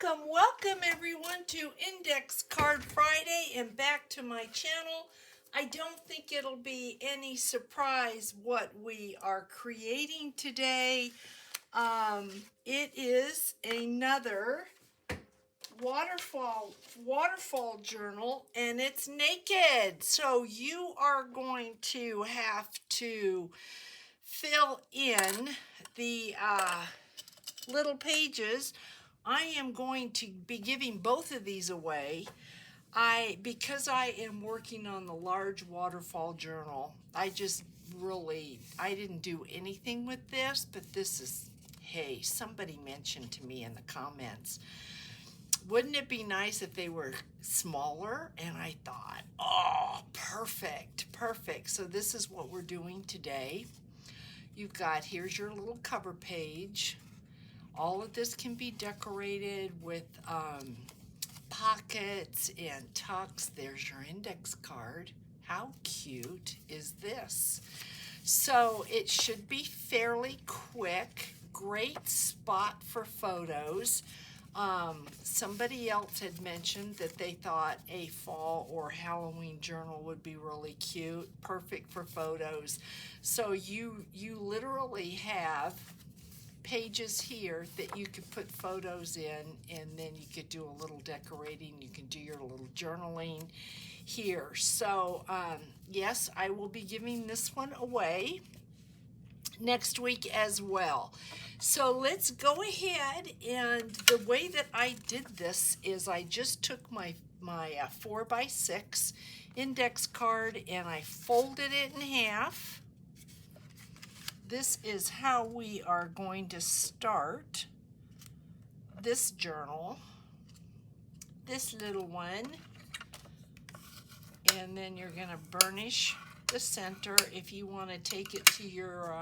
Welcome everyone to Index Card Friday and back to my channel. I don't think it'll be any surprise what we are creating today. It is another waterfall journal, and it's naked. So you are going to have to fill in the little pages. I am going to be giving both of these away. Because I am working on the large waterfall journal, I didn't do anything with this, but this is, hey, somebody mentioned to me in the comments, wouldn't it be nice if they were smaller? And I thought, oh, perfect. So this is what we're doing today. You've got, here's your little cover page. All of this can be decorated with pockets and tucks. There's your index card. How cute is this? So it should be fairly quick. Great spot for photos. Somebody else had mentioned that they thought a fall or Halloween journal would be really cute. Perfect for photos. So you literally have pages here that you could put photos in, and then you could do a little decorating. You can do your little journaling here. So yes, I will be giving this one away next week as well. So let's go ahead, and the way that I did this is I just took my 4x6 index card and I folded it in half. This is how we are going to start this journal, this little one, and then you're going to burnish the center. If you want to take it to your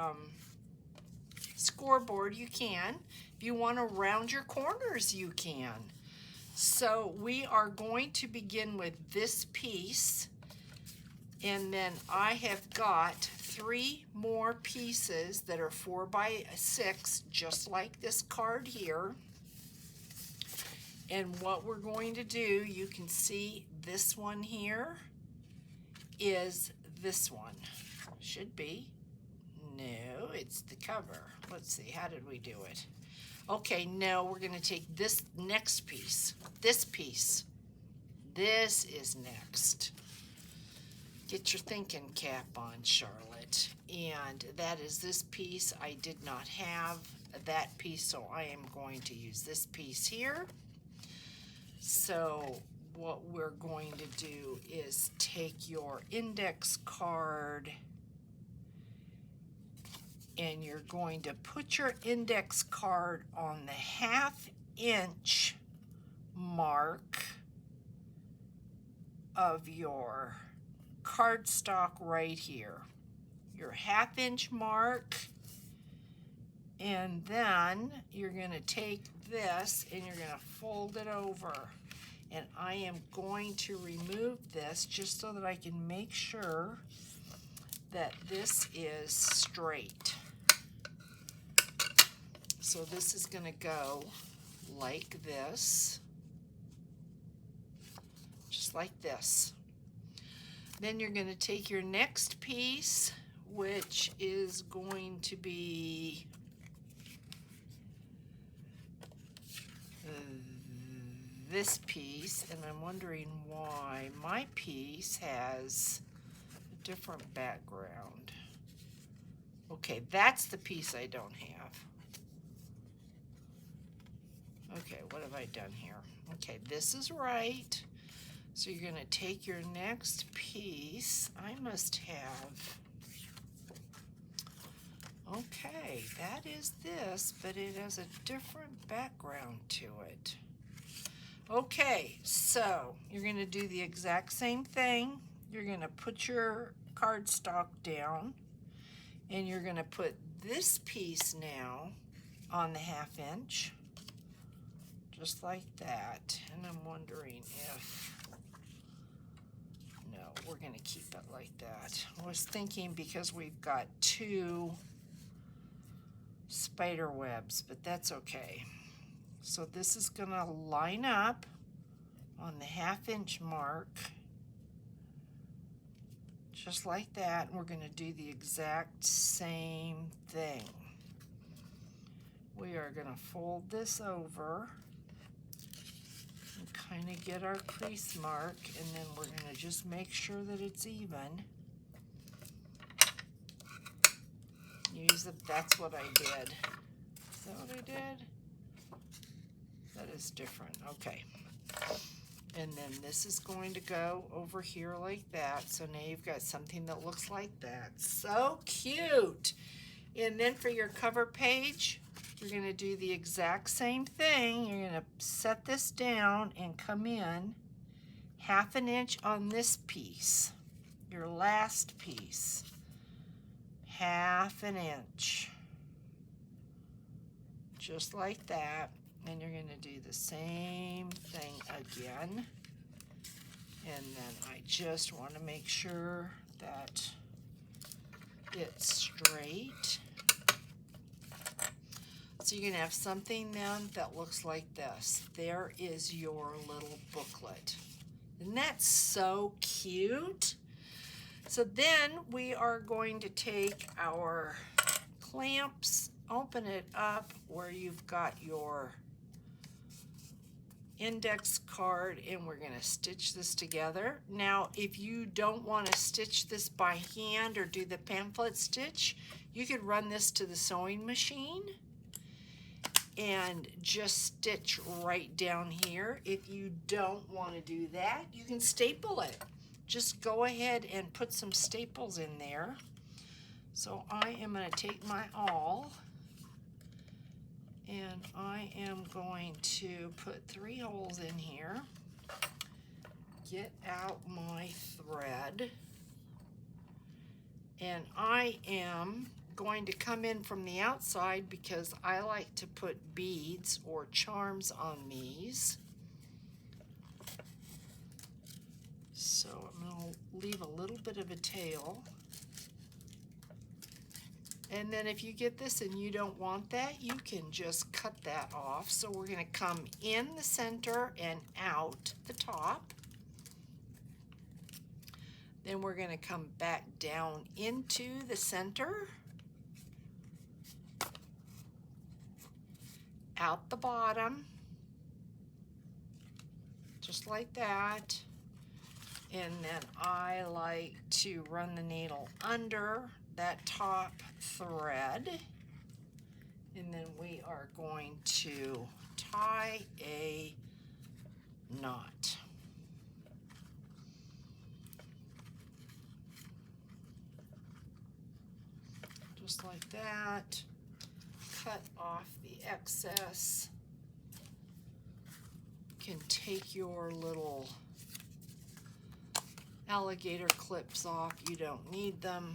scoreboard, you can. If you want to round your corners, you can. So we are going to begin with this piece, and then I have got 3 more pieces that are 4x6, just like this card here. And what we're going to do, you can see this one here is this one. Should be. No, it's the cover. Let's see, how did we do it? Okay, no, we're going to take this next piece. This piece. This is next. Get your thinking cap on, Charlotte. And that is this piece. I did not have that piece, so I am going to use this piece here. So what we're going to do is take your index card, and you're going to put your index card on the 1/2 inch mark of your cardstock right here. Your 1/2 inch mark, and then you're going to take this and you're going to fold it over. And I am going to remove this just so that I can make sure that this is straight. So this is going to go like this, just like this. Then you're going to take your next piece, which is going to be this piece, and I'm wondering why my piece has a different background. Okay, that's the piece I don't have. Okay, what have I done here? Okay, this is right. So you're going to take your next piece. I must have, okay, that is this, but it has a different background to it. Okay, so you're going to do the exact same thing. You're going to put your cardstock down, and you're going to put this piece now on the 1/2 inch, just like that. And I'm wondering if, no, we're going to keep it like that. I was thinking because we've got 2 spider webs, but that's okay. So this is going to line up on the 1/2 inch mark, just like that. And we're going to do the exact same thing. We are going to fold this over and kind of get our crease mark, and then we're going to just make sure that it's even. That's what I did. Is that what I did? That is different. Okay. And then this is going to go over here like that. So now you've got something that looks like that. So cute. And then for your cover page, you're going to do the exact same thing. You're going to set this down and come in 1/2 inch on this piece, your last piece. 1/2 inch. Just like that. And you're going to do the same thing again. And then I just want to make sure that it's straight. So you're going to have something then that looks like this. There is your little booklet. Isn't that so cute? So then we are going to take our clamps, open it up where you've got your index card, and we're going to stitch this together. Now, if you don't want to stitch this by hand or do the pamphlet stitch, you could run this to the sewing machine and just stitch right down here. If you don't want to do that, you can staple it. Just go ahead and put some staples in there. So I am going to take my awl, and I am going to put 3 holes in here, get out my thread, and I am going to come in from the outside because I like to put beads or charms on these. So I'm going to leave a little bit of a tail. And then if you get this and you don't want that, you can just cut that off. So we're going to come in the center and out the top. Then we're going to come back down into the center, out the bottom, just like that. And then I like to run the needle under that top thread, and then we are going to tie a knot. Just like that. Cut off the excess. You can take your little alligator clips off. You don't need them.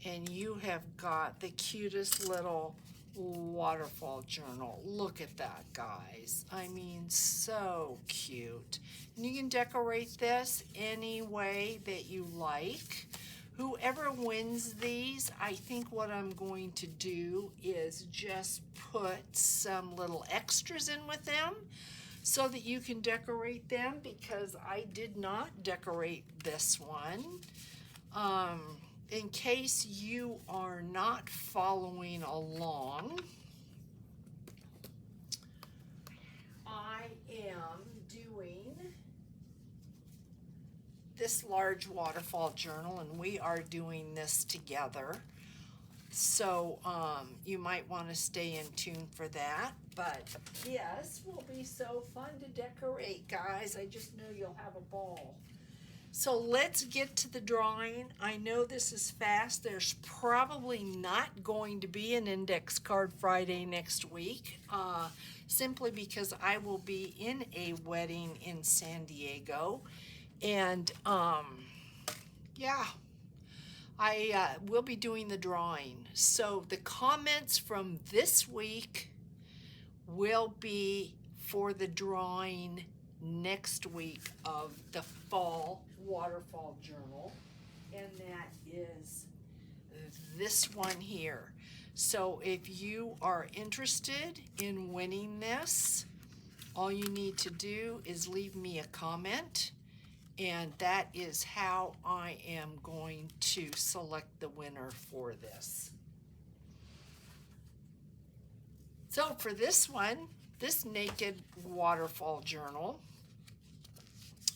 And you have got the cutest little waterfall journal. Look at that, guys. I mean, so cute. And you can decorate this any way that you like. Whoever wins these, I think what I'm going to do is just put some little extras in with them so that you can decorate them, because I did not decorate this one. In case you are not following along, I am doing this large waterfall journal, and we are doing this together. So you might want to stay in tune for that. But yes, will be so fun to decorate, guys. I just know you'll have a ball. So let's get to the drawing. I know this is fast. There's probably not going to be an Index Card Friday next week, simply because I will be in a wedding in San Diego. And yeah, I will be doing the drawing. So the comments from this week will be for the drawing next week of the fall waterfall journal, and that is this one here. So if you are interested in winning this, all you need to do is leave me a comment, and that is how I am going to select the winner for this. So for this one, this Naked Waterfall Journal,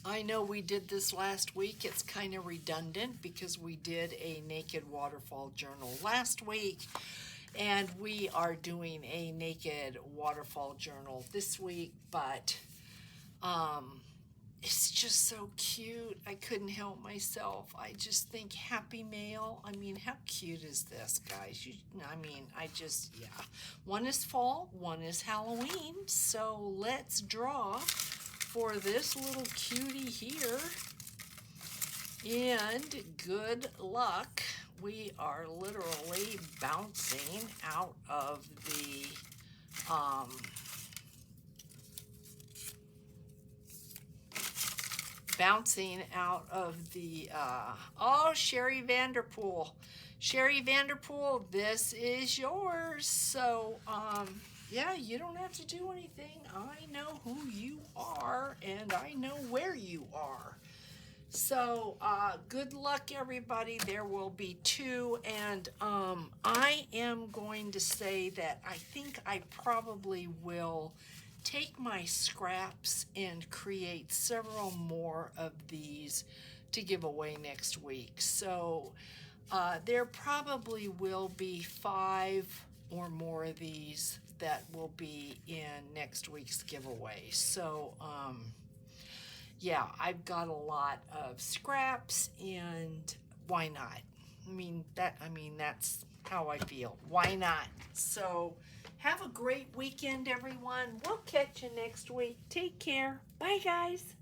I know we did this last week. It's kind of redundant because we did a Naked Waterfall Journal last week, and we are doing a Naked Waterfall Journal this week, but it's just so cute. I couldn't help myself. I just think Happy Mail. I mean, how cute is this, guys? Yeah. One is fall, one is Halloween. So let's draw for this little cutie here. And good luck. We are literally bouncing out of the oh, Sherry Vanderpool. Sherry Vanderpool, this is yours. So, yeah, you don't have to do anything. I know who you are, and I know where you are. So, good luck, everybody. There will be 2, and I am going to say that I think I probably will take my scraps and create several more of these to give away next week. So there probably will be 5 or more of these that will be in next week's giveaway. So yeah, I've got a lot of scraps, and why not? That's how I feel. Why not? So have a great weekend, everyone. We'll catch you next week. Take care. Bye, guys.